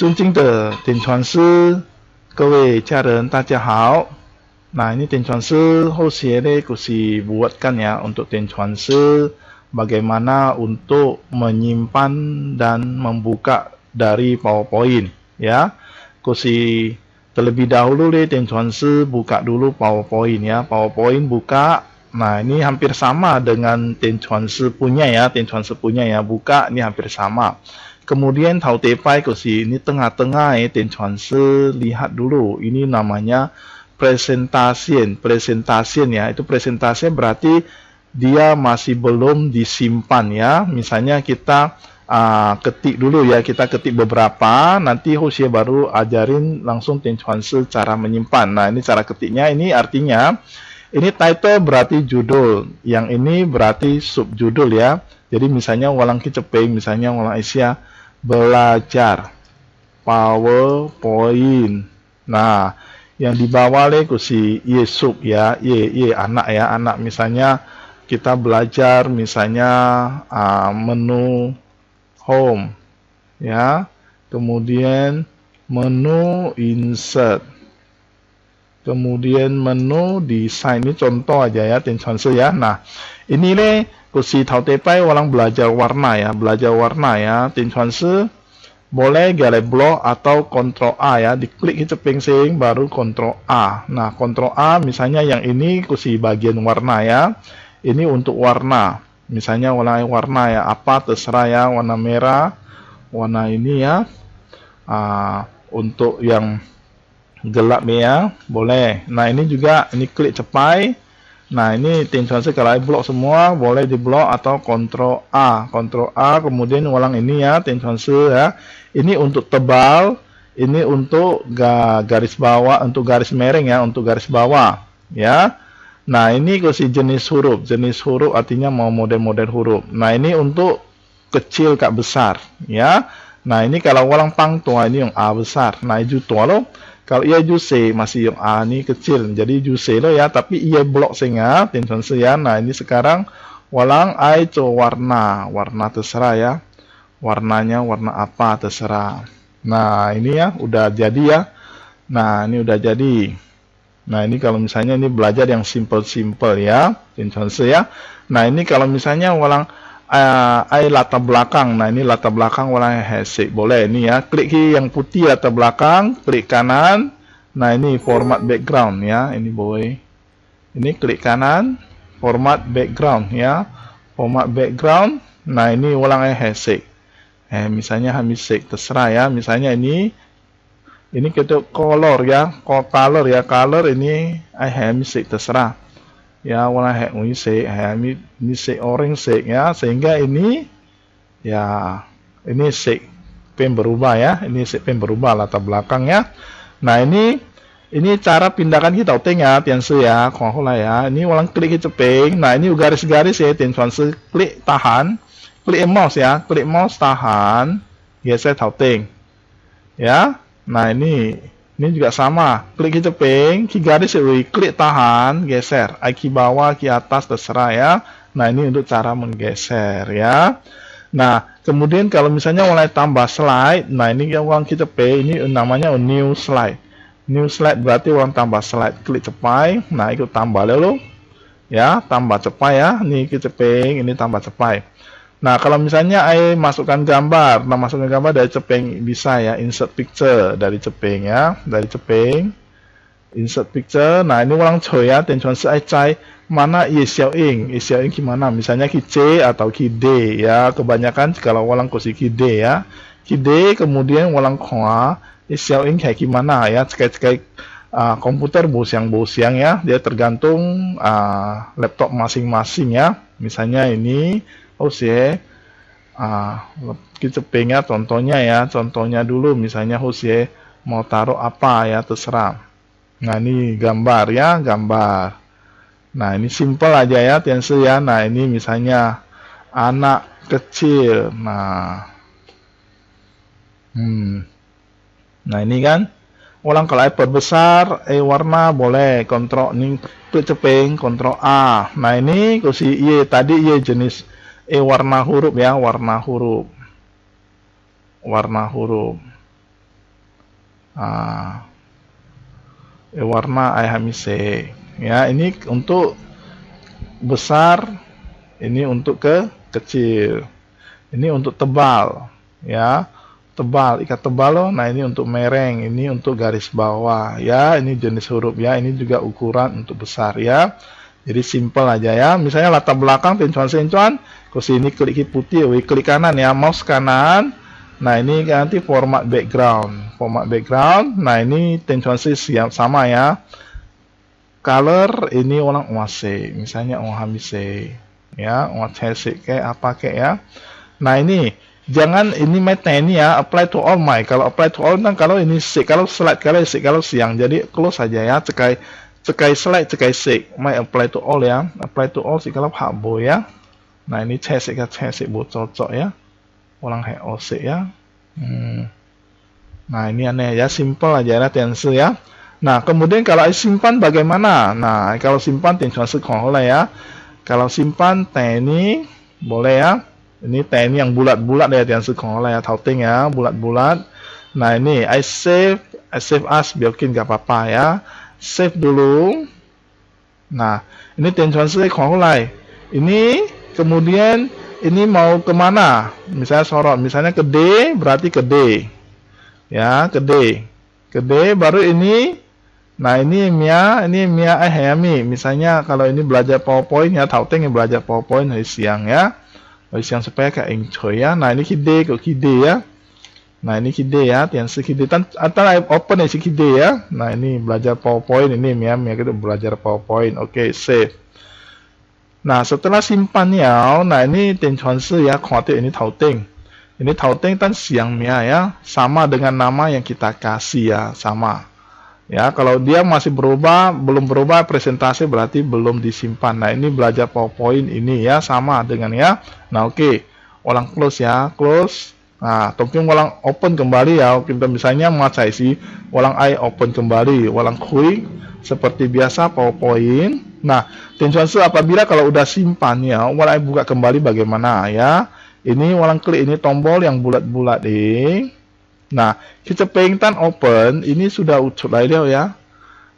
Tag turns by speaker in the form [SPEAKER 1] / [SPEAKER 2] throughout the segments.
[SPEAKER 1] 尊敬的点传师，各位家人，大家好。Nah, ini 点传师 Hosiere Kusi buatkan ya untuk 点传师 bagaimana untuk menyimpan dan membuka dari PowerPoint ya. Kusi terlebih dahulu 点传师 buka dulu PowerPoint ya. PowerPoint buka. Nah, ini hampir sama dengan 点传师 punya ya. 点传师 punya ya. Buka ini hampir sama. Kemudian Tau Tepai Kusi ini tengah-tengah ya. 点传师 lihat dulu. Ini namanya presentasi ya. Itu presentasi berarti dia masih belum disimpan ya. Misalnya kita ketik dulu ya, kita ketik beberapa, nanti Hosie baru ajarin langsung 点传师 cara menyimpan. Nah, ini cara ketiknya. Ini artinya ini title berarti judul, yang ini berarti subjudul ya. Jadi misalnya walang kicepeng, misalnya walang Asia belajar PowerPoint. Nah, yang di bawah kusi ye sub ya, ye anak ya, anak misalnya kita belajar misalnya menu home ya, kemudian menu insert, kemudian menu desain. Ini contoh aja ya, 点传师 ya. Nah, ini nih kusi Tau Tepai walang belajar warna ya, belajar warna ya. 点传师 boleh gale blok atau Ctrl A ya, diklik itu pengsing baru Ctrl A. Nah, Ctrl A misalnya yang ini kusi bagian warna ya. Ini untuk warna. Misalnya warna ya, apa terserah ya, warna merah, warna ini ya. Untuk yang gelap ya, boleh. Nah, ini juga ini klik cepai. Nah, ini 点传师 kalau blok semua boleh di blok atau Ctrl A. Ctrl A kemudian ulang ini ya, 点传师 ya. Ini untuk tebal, ini untuk garis bawah, untuk garis miring ya, untuk garis bawah ya. Nah, ini kasih jenis huruf. Jenis huruf artinya mau model-model huruf. Nah, ini untuk kecil kak besar ya. Nah, ini kalau ulang pang tua ini yang A besar. Nah, itu tua loh. Kalau ia juse masih yang A ini kecil, jadi juse lo ya, tapi ia blok singa 点传师 ya. Nah, ini sekarang walang ai co warna terserah ya. Warnanya warna apa terserah. Nah, ini ya udah jadi ya. Nah, ini udah jadi. Nah, ini kalau misalnya ini belajar yang simple ya, 点传师 ya. Nah, ini kalau misalnya walang latar belakang. Nah, ini latar belakang warna hesik. Boleh ini ya. Klik yang putih latar belakang, klik kanan. Nah, ini format background ya. Ini boleh. Ini klik kanan, format background ya. Format background. Nah, ini ulang hesik. Misalnya hamisik terserah ya. Misalnya ini kita color ya. Color ya. Color ini hamisik terserah. Ya, warna ini shade orange shade ya, sehingga ini ya, ini shade pen berubah ya, ini shade pen berubah latar belakang ya. Nah, ini cara pindahkan kita tengah 点传师 ya, ya. Ini ulang klik cepeng. Nah, ini garis-garis ya, 点传师 klik tahan, klik mouse ya, klik mouse tahan, geser Tau Teng ya. Nah, ini juga sama, klik cepeng, ki garis klik tahan, geser, ki bawah, ki atas terserah ya. Nah, ini untuk cara menggeser ya. Nah, kemudian kalau misalnya mulai tambah slide, nah ini yang uang kita pay, ini namanya new slide. New slide berarti uang tambah slide, klik cepai. Nah, ikut tambah lalu ya, tambah cepai ya. Ini kita pay, ini tambah cepai. Nah, kalau misalnya masukkan gambar, nah masukkan gambar dari cepeng bisa ya, insert picture dari cepeng ya, dari cepeng, insert picture. Nah, ini ulang coy ya, 点传师 cai mana ye xiao ing gimana, misalnya ki C atau ki D ya, kebanyakan kalau ulang kosi ki D ya, ki D kemudian ulang kua, ye xiao ing kayak gimana ya, cek komputer bosiang ya, dia tergantung laptop masing-masing ya. Misalnya ini Hosie kita pengen contohnya dulu, misalnya Hosie mau taruh apa ya, terserah. Nah, ini gambar ya, gambar. Nah, ini simple aja ya, 点传师 ya. Nah, ini misalnya anak kecil. Nah, nah ini kan ulang kalau perbesar warna boleh kontrol ini klik cepeng Ctrl A. Nah, ini kusi tadi jenis warna huruf ya, warna huruf. Ah, warna hamise. Ya, ini untuk besar, ini untuk kecil. Ini untuk tebal, ya. Tebal, ikat tebal loh. Nah, ini untuk mereng, ini untuk garis bawah, ya. Ini jenis huruf ya. Ini juga ukuran untuk besar ya. Jadi simple aja ya. Misalnya latar belakang tencuan ke sini klik putih, klik kanan ya, mouse kanan. Nah, ini nanti format background. Format background. Nah, ini tencuan siap sama ya. Color ini orang wase, misalnya hamise ya, wase kayak apa kayak ya. Nah, ini jangan ini ini ya, apply to all my. Kalau apply to all kan kalau ini sik, kalau slide kalau siang. Jadi close saja ya, cekai slide, cekai sik. My apply to all ya. Apply to all sik kalau habo ya. Nah, ini sik buat cocok ya. Orang sik ya. Nah, ini aneh ya, simple aja ya tense ya. Nah, kemudian kalau simpan bagaimana? Nah, kalau simpan tencuan sekolah ya. Kalau simpan ini boleh ya. Ini TNI yang bulat-bulat ya, yang sekolah ya, touting ya, bulat-bulat. Nah, ini I save as, biarkan gak apa-apa ya. Save dulu. Nah, ini tension sekolah. Ini kemudian ini mau kemana? Misalnya sorot, misalnya ke D, berarti ke D. Ya, ke D. Ke D, baru ini. Nah, ini Mia Hayami. Misalnya kalau ini belajar PowerPoint ya, touting yang belajar PowerPoint hari siang ya. Yang supaya kayak enjoy ya. Nah, ini kide kok kide ya. Nah, ini kide ya, yang sekide antara open ya si kide ya. Nah, ini belajar PowerPoint ini ya kita belajar PowerPoint. Oke, save. Nah, setelah simpan ya. Nah, ini tencuan ya, khawatir ini touting. Ini touting tan siang ya, sama dengan nama yang kita kasih ya, sama. Ya, kalau dia masih berubah, belum berubah presentasi berarti belum disimpan. Nah, ini belajar PowerPoint ini ya, sama dengan ya. Nah, oke. Ulang close ya, close. Nah, topeng ulang open kembali ya. Kita misalnya macam isi, ulang open kembali, ulang quick seperti biasa PowerPoint. Nah, tencuan apabila kalau udah simpan ya, ulang buka kembali bagaimana ya. Ini ulang klik ini tombol yang bulat-bulat ini. Nah, kita pengen open, ini sudah ucut lah ya.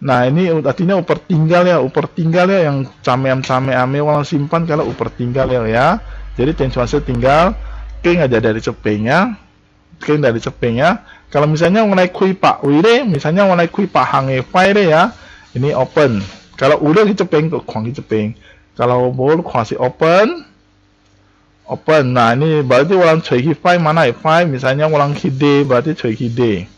[SPEAKER 1] Nah, ini artinya upper tinggal ya yang came-came orang simpan kalau upper tinggal ya. Jadi tencuan tinggal keng aja dari cepengnya. Keng dari cepengnya. Kalau misalnya mulai kui pak wire, misalnya mulai kui pak hange file ya. Ini open. Kalau udah kita cepeng kok kuang cepeng. Kalau boleh kuasi open. Nah, ini berarti orang cuci file mana file, misalnya orang hide berarti cuci hide.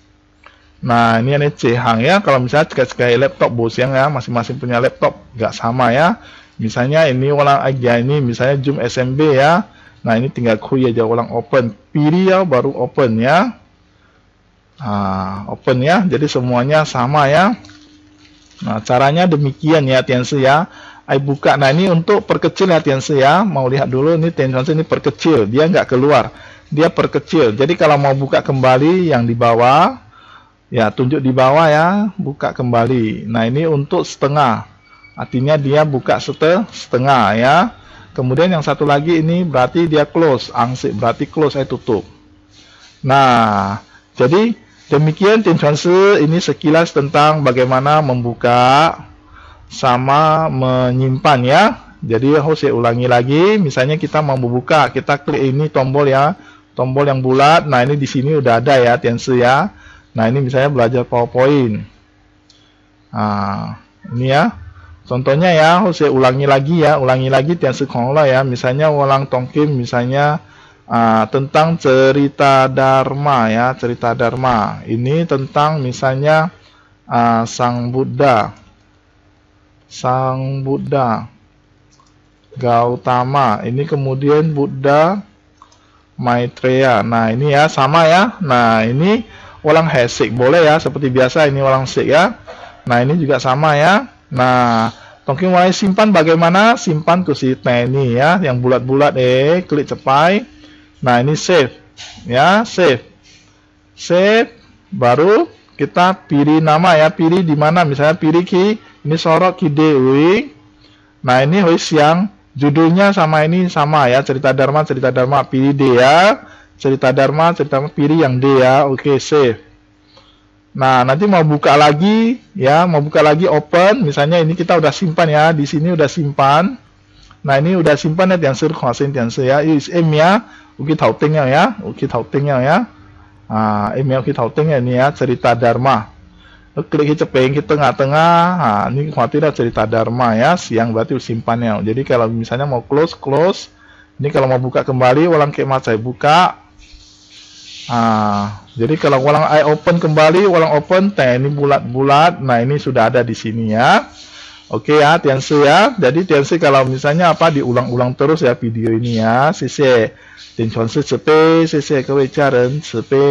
[SPEAKER 1] Nah, ini cehang ya. Kalau misalnya sekali laptop bos yang ya, masing-masing punya laptop nggak sama ya. Misalnya ini orang aja ini misalnya Zoom SMB ya. Nah, ini tinggal kui aja orang open, pilih ya baru open ya. Nah, open ya. Jadi semuanya sama ya. Nah, caranya demikian ya, tense ya. I buka. Nah, ini untuk perkecil ya tense ya. Mau lihat dulu ini tense ini perkecil, dia nggak keluar, dia perkecil. Jadi kalau mau buka kembali yang di bawah ya, tunjuk di bawah ya, buka kembali. Nah, ini untuk setengah, artinya dia buka setengah ya. Kemudian yang satu lagi ini berarti dia close, angsik berarti close, saya tutup. Nah, jadi demikian tense ini sekilas tentang bagaimana membuka sama menyimpan ya. Jadi saya ulangi lagi, misalnya kita mau membuka, kita klik ini tombol ya, tombol yang bulat. Nah, ini di sini udah ada ya tense ya. Nah, ini misalnya belajar PowerPoint. Nah, ini ya contohnya ya, saya ulangi lagi tense kongola ya. Misalnya ulang tongkim, misalnya tentang cerita Dharma ya, cerita Dharma ini tentang misalnya Sang Buddha Gautama, ini kemudian Buddha Maitreya. Nah, ini ya sama ya. Nah, ini ulang hasik boleh ya, seperti biasa ini ulang sik ya. Nah, ini juga sama ya. Nah, tongking mulai simpan bagaimana? Simpan ke si ini ya, yang bulat-bulat klik cepai. Nah, ini save ya, save baru kita pilih nama ya, pilih di mana, misalnya pilih ini sorot kidewi. Nah, ini yang judulnya sama ini sama ya, cerita Dharma, pilih D ya, cerita Dharma, pilih yang D ya. Oke, save. Nah, nanti mau buka lagi ya, mau buka lagi open, misalnya ini kita udah simpan ya, di sini udah simpan. Nah, ini udah simpan ya, tiang kuasin tiang ya, M ya, uki tautingnya ya, uki tautingnya ya. Nah, M ya uki tautingnya ini ya, cerita Dharma. Klik cepeng ke tengah-tengah. Nah, ini khawatir cerita Dharma ya, siang berarti simpannya. Jadi kalau misalnya mau close. Ini kalau mau buka kembali, ulang kemat saya buka. Jadi kalau ulang I open kembali, ulang open, ini bulat-bulat. Nah, ini sudah ada di sini ya. Oke ya, Tianse ya. Jadi Tianse kalau misalnya apa diulang-ulang terus ya video ini ya. Sisi, Tianse cepe, sisi kewe jaren cepe.